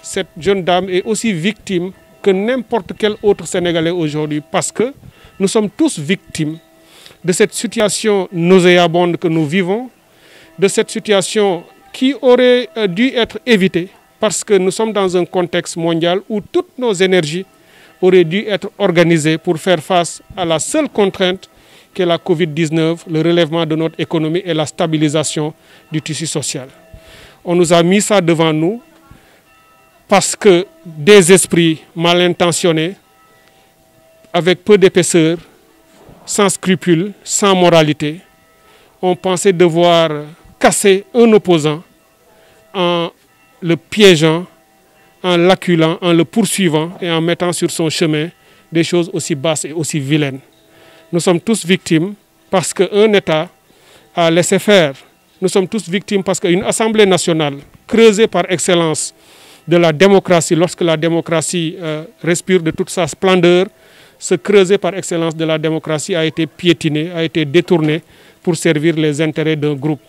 Cette jeune dame est aussi victime que n'importe quel autre Sénégalais aujourd'hui parce que nous sommes tous victimes de cette situation nauséabonde que nous vivons, de cette situation qui aurait dû être évitée parce que nous sommes dans un contexte mondial où toutes nos énergies auraient dû être organisées pour faire face à la seule contrainte qu'est la Covid-19, le relèvement de notre économie et la stabilisation du tissu social. On nous a mis ça devant nous parce que des esprits mal intentionnés, avec peu d'épaisseur, sans scrupules, sans moralité, ont pensé devoir casser un opposant en le piégeant, en l'acculant, en le poursuivant et en mettant sur son chemin des choses aussi basses et aussi vilaines. Nous sommes tous victimes parce qu'un État a laissé faire. Nous sommes tous victimes parce qu'une Assemblée nationale, creusée par excellence de la démocratie, lorsque la démocratie respire de toute sa splendeur, ce creuset par excellence de la démocratie a été piétiné, a été détourné pour servir les intérêts d'un groupe.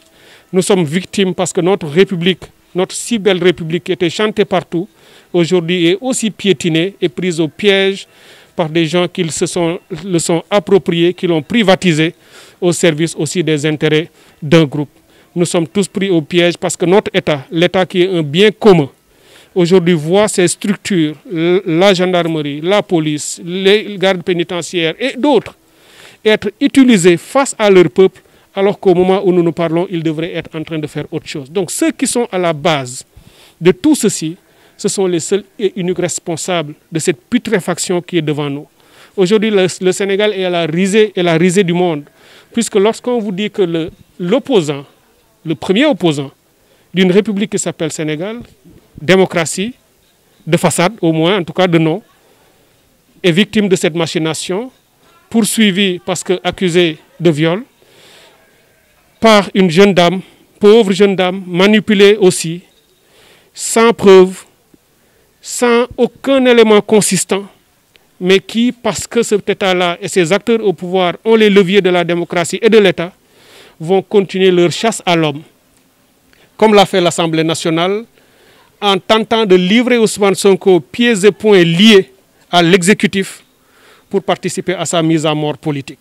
Nous sommes victimes parce que notre République, notre si belle République qui était chantée partout, aujourd'hui est aussi piétinée et prise au piège par des gens qui le sont appropriés, qui l'ont privatisé au service aussi des intérêts d'un groupe. Nous sommes tous pris au piège parce que notre État, l'État qui est un bien commun, aujourd'hui voit ces structures, la gendarmerie, la police, les gardes pénitentiaires et d'autres être utilisées face à leur peuple, alors qu'au moment où nous nous parlons, ils devraient être en train de faire autre chose. Donc ceux qui sont à la base de tout ceci, ce sont les seuls et uniques responsables de cette putréfaction qui est devant nous. Aujourd'hui, le Sénégal est à la risée du monde, puisque lorsqu'on vous dit que l'opposant, le premier opposant d'une république qui s'appelle Sénégal, démocratie, de façade au moins, en tout cas de nom, est victime de cette machination, poursuivi parce qu'accusé de viol, par une jeune dame, pauvre jeune dame, manipulée aussi, sans preuve, sans aucun élément consistant, mais qui, parce que cet État-là et ses acteurs au pouvoir ont les leviers de la démocratie et de l'État, vont continuer leur chasse à l'homme, comme l'a fait l'Assemblée nationale, en tentant de livrer Ousmane Sonko pieds et poings liés à l'exécutif pour participer à sa mise à mort politique.